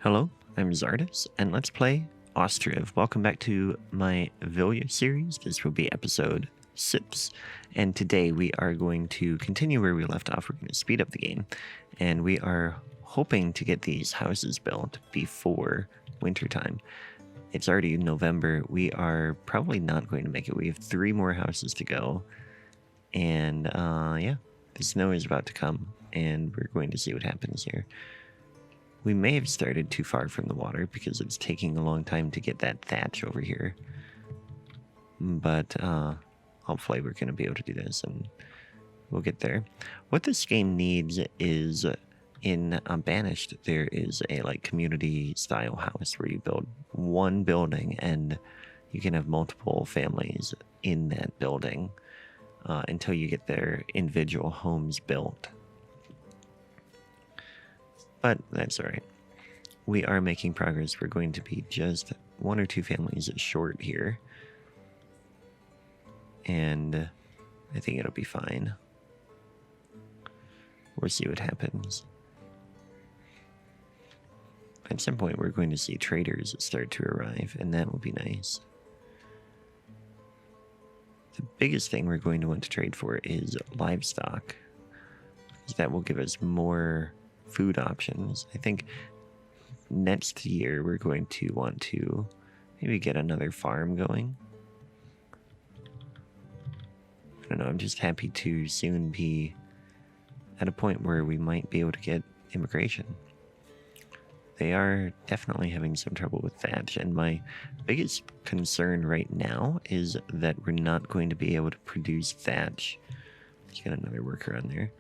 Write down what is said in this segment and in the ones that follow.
Hello, I'm Czardus, and let's play Ostriv. Welcome back to my Villya series. This will be episode 6, and today we are going to continue where we left off. We're going to speed up the game, and we are hoping to get these houses built before wintertime. It's already November. We are probably not going to make it. We have 3 more houses to go, and yeah, the snow is about to come, and we're going to see what happens here. We may have started too far from the water because it's taking a long time to get that thatch over here. But hopefully we're going to be able to do this and we'll get there. What this game needs is in Banished, there is a community style house where you build one building and you can have multiple families in that building until you get their individual homes built. But that's alright. We are making progress. We're going to be just 1 or 2 families short here. And I think it'll be fine. We'll see what happens. At some point, we're going to see traders start to arrive, and that will be nice. The biggest thing we're going to want to trade for is livestock. Because that will give us more food options. I think next year we're going to want to maybe get another farm going. I don't know, I'm just happy to soon be at a point where we might be able to get immigration. They are definitely having some trouble with thatch, and my biggest concern right now is that we're not going to be able to produce thatch. Let's get another worker on there.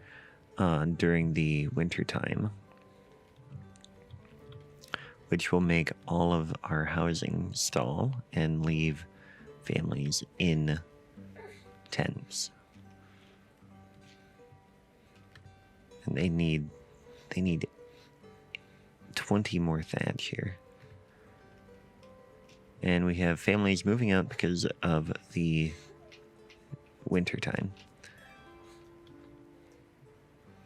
During the winter time, which will make all of our housing stall and leave families in tents. And they need 20 more thatch here. And we have families moving out because of the winter time.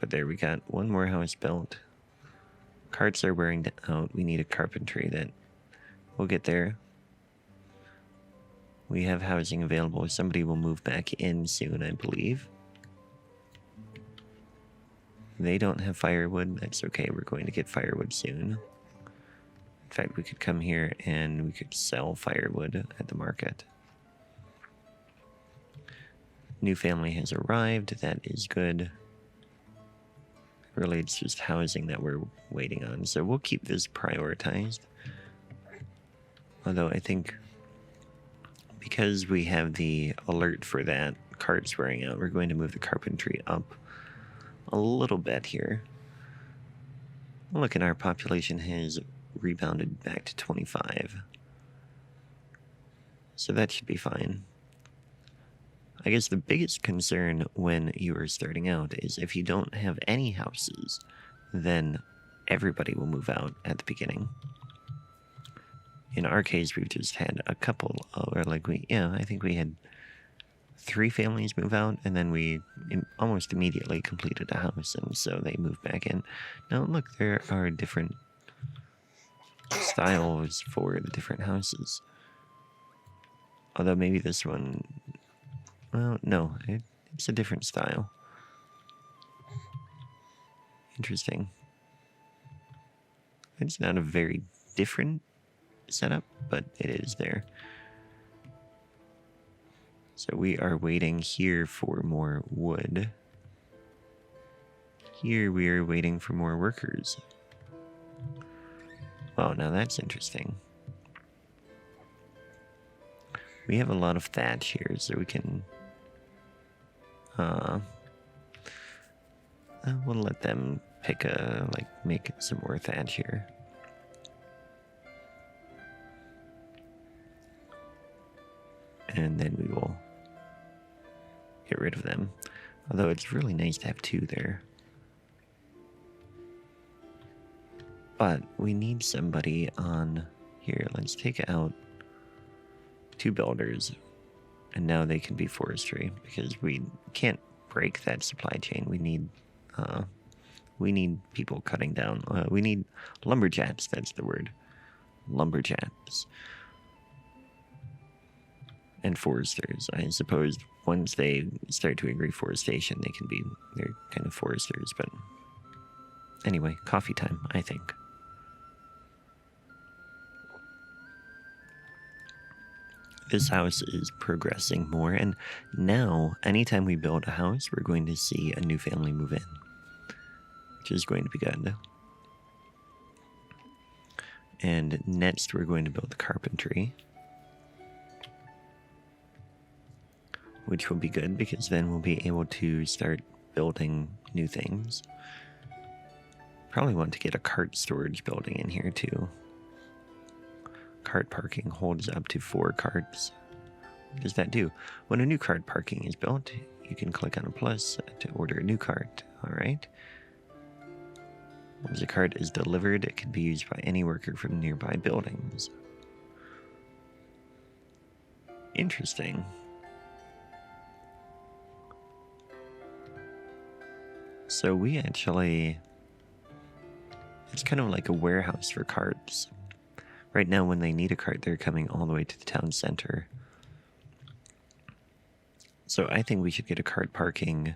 But there, we got 1 more house built. Carts are wearing out. We need a carpentry that we'll get there. We have housing available. Somebody will move back in soon, I believe. They don't have firewood. That's okay. We're going to get firewood soon. In fact, we could come here and we could sell firewood at the market. New family has arrived. That is good. Really, it's just housing that we're waiting on, so we'll keep this prioritized. Although I think because we have the alert for that carts wearing out, we're going to move the carpentry up a little bit here. Look, and our population has rebounded back to 25. So that should be fine. I guess the biggest concern when you are starting out is if you don't have any houses, then everybody will move out at the beginning. In our case, we've just had a couple, I think we had 3 families move out, and then we almost immediately completed a house, and so they moved back in. Now, look, there are different styles for the different houses. Although maybe this one... Well, no, it's a different style. Interesting. It's not a very different setup, but it is there. So we are waiting here for more wood. Here we are waiting for more workers. Well, now that's interesting. We have a lot of thatch here, so we can... we'll let them pick make some more thatch here. And then we will get rid of them. Although it's really nice to have 2 there. But we need somebody on here. Let's take out 2 builders. And now they can be forestry, because we can't break that supply chain. We need We need people cutting down. We need lumberjacks, that's the word. Lumberjacks. And foresters. I suppose once they start doing reforestation, they're kind of foresters, but anyway, coffee time, I think. This house is progressing more, and now, anytime we build a house, we're going to see a new family move in, which is going to be good. And next, we're going to build the carpentry, which will be good because then we'll be able to start building new things. Probably want to get a cart storage building in here too. Cart parking holds up to 4 carts. What does that do? When a new cart parking is built, you can click on a plus to order a new cart. Alright. Once a cart is delivered, it can be used by any worker from nearby buildings. Interesting. So we actually... It's kind of like a warehouse for carts. Right now, when they need a cart, they're coming all the way to the town center. So I think we should get a cart parking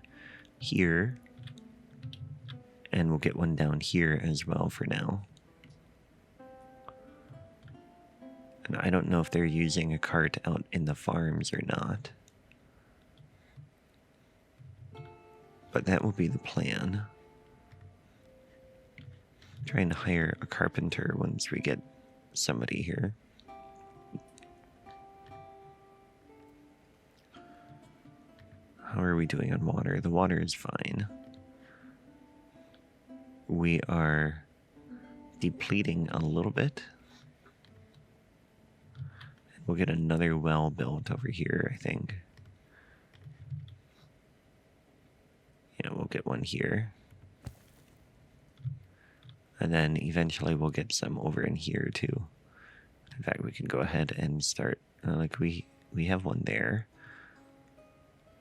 here. And we'll get one down here as well for now. And I don't know if they're using a cart out in the farms or not. But that will be the plan. Trying to hire a carpenter once we get somebody here. How are we doing on water? The water is fine. We are depleting a little bit. We'll get another well built over here, I think. Yeah, we'll get one here. And then eventually we'll get some over in here too. In fact, we can go ahead and start, like we have one there.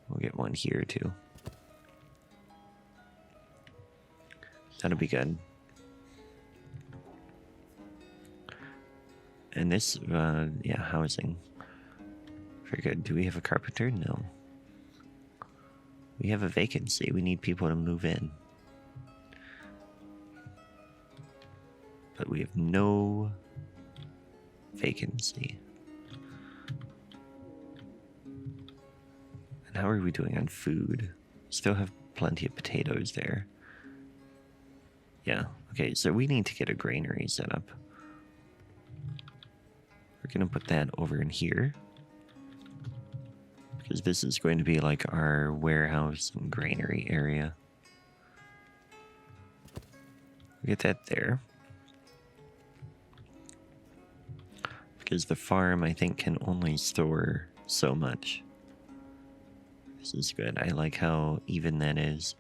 We'll get one here too. That'll be good. And this, yeah, housing. Very good. Do we have a carpenter? No. We have a vacancy. We need people to move in. But we have no vacancy. And how are we doing on food? Still have plenty of potatoes there. Yeah, okay, so we need to get a granary set up. We're gonna put that over in here. Because this is going to be like our warehouse and granary area. We'll get that there. Because the farm, I think, can only store so much. This is good. I like how even that is.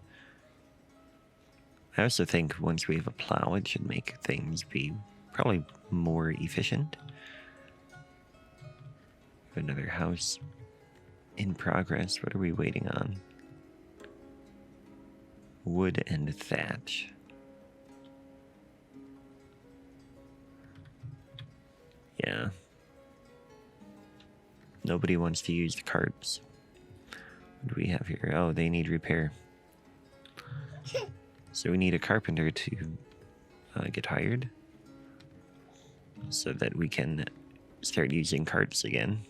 I also think once we have a plow, it should make things be probably more efficient. Another house in progress. What are we waiting on? Wood and thatch. Yeah. Nobody wants to use the carts. What do we have here? Oh, they need repair. So we need a carpenter to get hired so that we can start using carts again.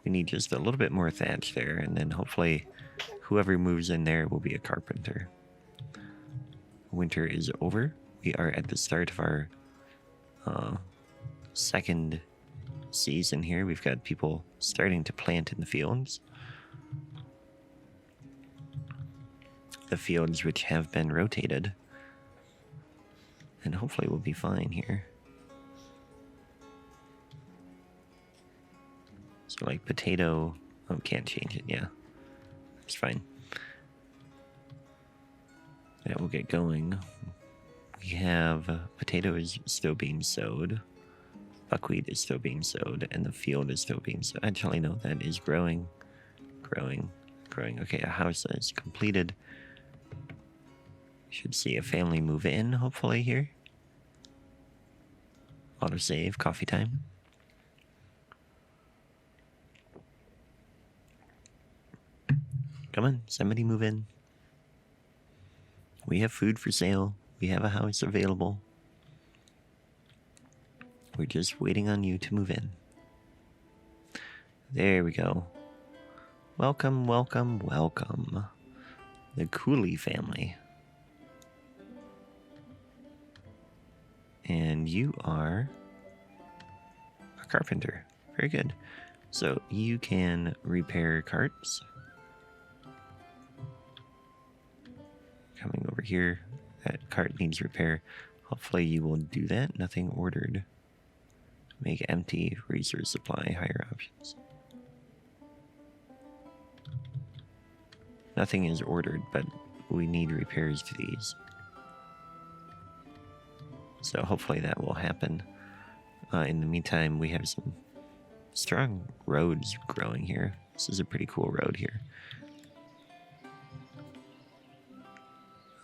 We need just a little bit more thatch there, and then hopefully whoever moves in there will be a carpenter. Winter is over. We are at the start of our second season here. We've got people starting to plant in the fields. The fields which have been rotated. And hopefully we'll be fine here. So like potato, oh, can't change it, yeah. It's fine. Yeah, we'll get going. We have potatoes still being sowed. Buckwheat is still being sowed, and the field is still being sowed. Actually, no, that is growing. Growing. Okay, a house is completed. Should see a family move in, hopefully, here. Autosave, coffee time. Come on, somebody move in. We have food for sale. We have a house available. We're just waiting on you to move in. There we go. Welcome, welcome, welcome. The Cooley family. And you are a carpenter. Very good. So you can repair carts. Coming over here. That cart needs repair. Hopefully you will do that. Nothing ordered. Make empty. Resource supply. Higher options. Nothing is ordered, but we need repairs to these. So hopefully that will happen. In the meantime, we have some strong roads growing here. This is a pretty cool road here.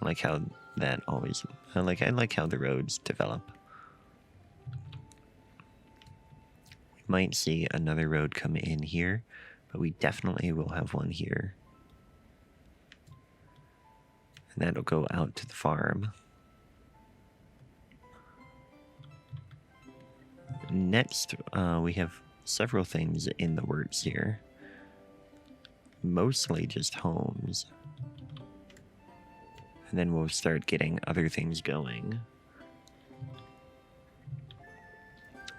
I like how that always... I like how the roads develop. We might see another road come in here, but we definitely will have one here. And that'll go out to the farm. Next, we have several things in the works here. Mostly just homes. And then we'll start getting other things going.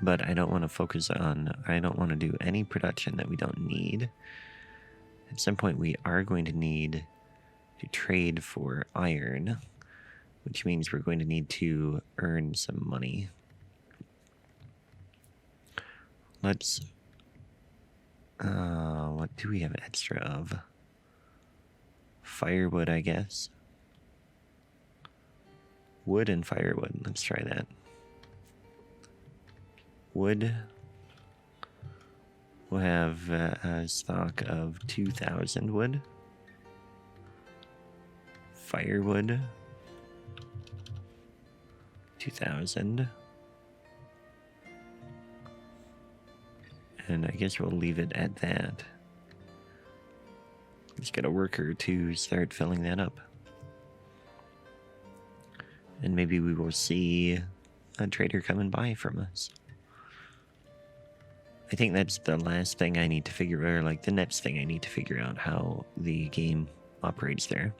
But I don't want to focus on... I don't want to do any production that we don't need. At some point, we are going to need to trade for iron, which means we're going to need to earn some money. Let's... what do we have extra of? Firewood, I guess. Wood and firewood. Let's try that. Wood. We'll have a stock of 2,000 wood. Firewood. 2,000. And I guess we'll leave it at that. Just get a worker to start filling that up. And maybe we will see a trader come and buy from us. I think that's the last thing I need to figure out, or like the next thing I need to figure out how the game operates there.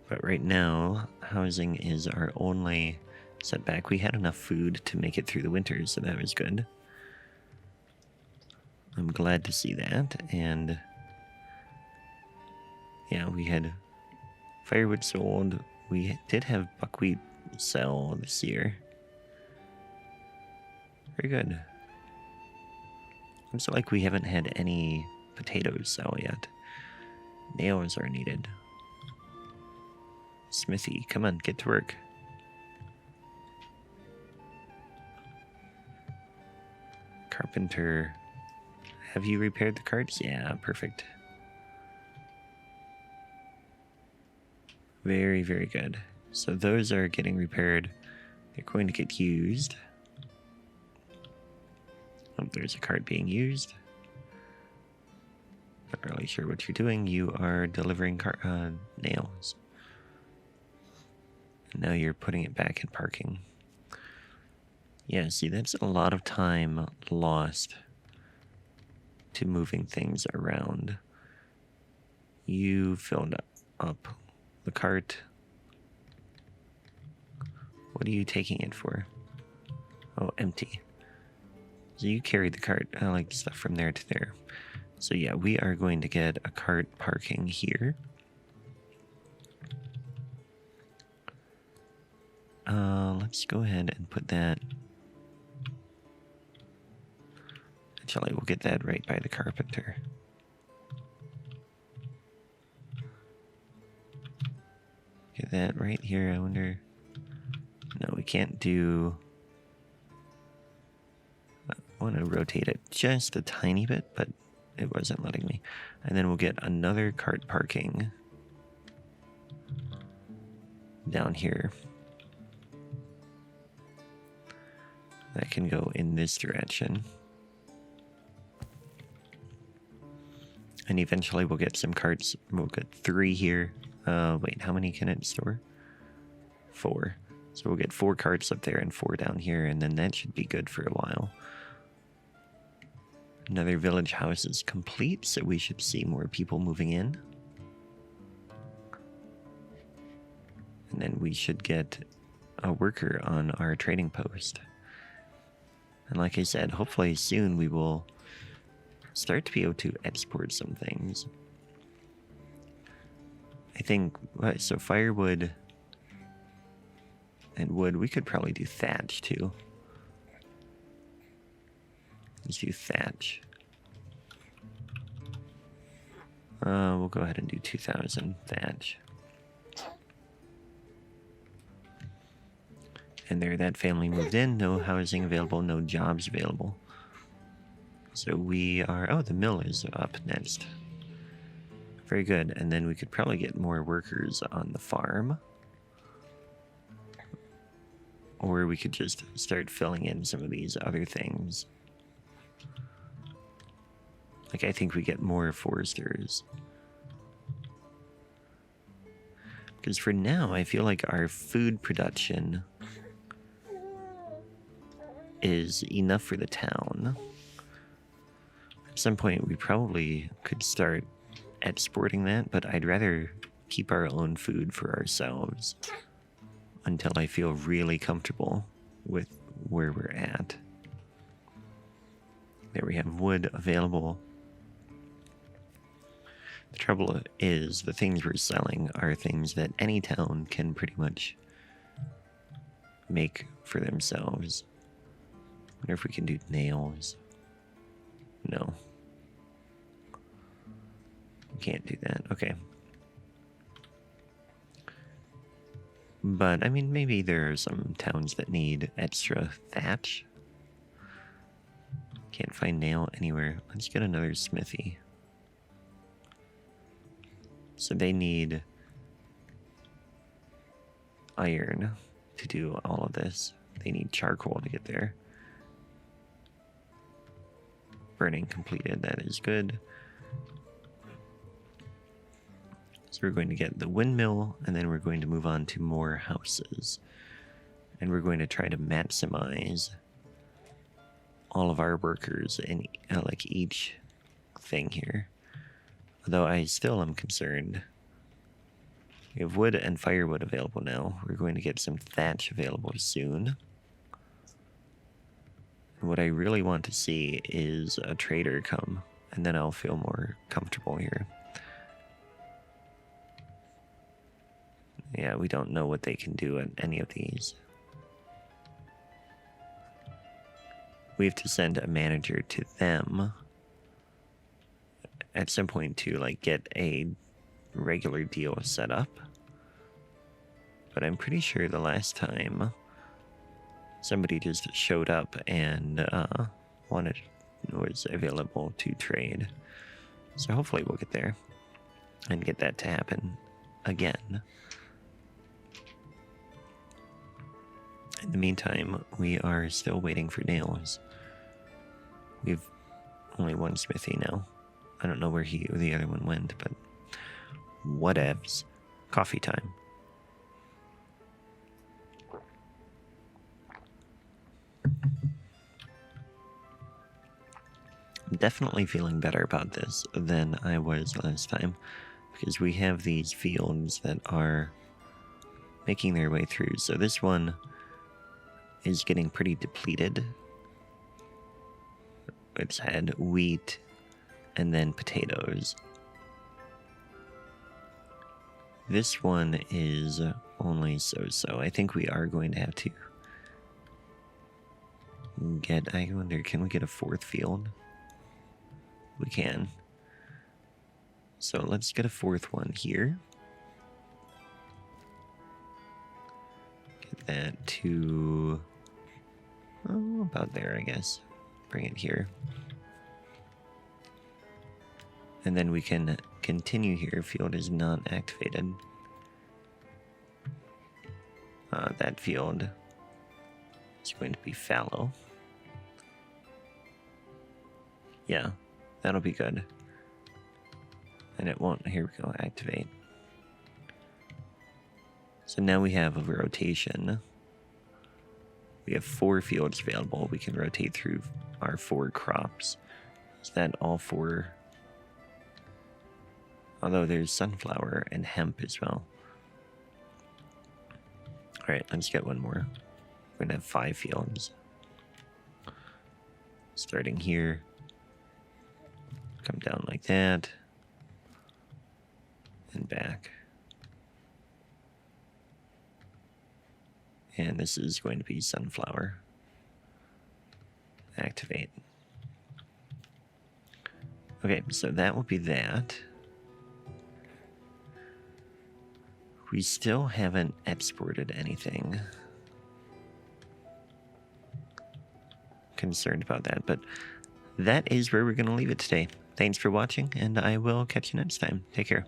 But right now, housing is our only setback. We had enough food to make it through the winter, so that was good. I'm glad to see that, and yeah, we had firewood sold. We did have buckwheat sell this year. Very good. Looks like we haven't had any potatoes sell yet. Nails are needed. Smithy, come on, get to work. Carpenter, have you repaired the carts? Yeah, perfect. Very, very good. So those are getting repaired. They're going to get used. Oh, there's a cart being used. Not really sure what you're doing. You are delivering nails. And now you're putting it back in parking. Yeah, see, that's a lot of time lost to moving things around. You filled up the cart. What are you taking it for? Oh, empty. So you carried the cart, like stuff from there to there. So yeah, we are going to get a cart parking here. Let's go ahead and put that. Actually, we'll get that right by the carpenter. Get that right here. I wonder. No, we can't do. I want to rotate it just a tiny bit, but it wasn't letting me. And then we'll get another cart parking. down here. That can go in this direction. And eventually we'll get some carts. We'll get 3 here. Wait, how many can it store? 4. So we'll get 4 carts up there and 4 down here, and then that should be good for a while. Another village house is complete, so we should see more people moving in. And then we should get a worker on our trading post. And like I said, hopefully soon we will start to be able to export some things. I think, so firewood and wood, we could probably do thatch too. Let's do thatch. We'll go ahead and do 2,000 thatch. And there, that family moved in. No housing available, no jobs available. So we are... Oh, the mill is up next. Very good. And then we could probably get more workers on the farm. Or we could just start filling in some of these other things. Like, I think we get more foresters. Because for now, I feel like our food production is enough for the town. At some point, we probably could start exporting that, but I'd rather keep our own food for ourselves until I feel really comfortable with where we're at. There we have wood available. The trouble is, the things we're selling are things that any town can pretty much make for themselves. I wonder if we can do nails. No. We can't do that. Okay. But, I mean, maybe there are some towns that need extra thatch. Can't find nail anywhere. Let's get another smithy. So they need iron to do all of this. They need charcoal to get there. Burning completed, that is good. So we're going to get the windmill, and then we're going to move on to more houses. And we're going to try to maximize all of our workers in like each thing here. Although I still am concerned. We have wood and firewood available now. We're going to get some thatch available soon. And what I really want to see is a trader come, and then I'll feel more comfortable here. Yeah, we don't know what they can do at any of these. We have to send a manager to them at some point to like get a regular deal set up. But I'm pretty sure the last time somebody just showed up and was available to trade. So hopefully we'll get there and get that to happen again. In the meantime, we are still waiting for nails. We've only one smithy now. I don't know where the other one went, but whatevs. Coffee time. I'm definitely feeling better about this than I was last time, because we have these fields that are making their way through. So this one is getting pretty depleted. It's had wheat and then potatoes. This one is only so-so. I think we are going to have to get... I wonder, can we get a 4th field? We can. So let's get a 4th one here. Get that to... oh, about there, I guess. Bring it here. And then we can continue here. Field is not activated. That field is going to be fallow. Yeah, that'll be good. And it won't, here we go, activate. So now we have a rotation. We have 4 fields available. We can rotate through our 4 crops. Is that all 4? Although there's sunflower and hemp as well. Alright, let's get one more. We're going to have 5 fields. Starting here. Come down like that. And back. And this is going to be sunflower. Activate. Okay, so that will be that. We still haven't exported anything. Concerned about that, but that is where we're going to leave it today. Thanks for watching, and I will catch you next time. Take care.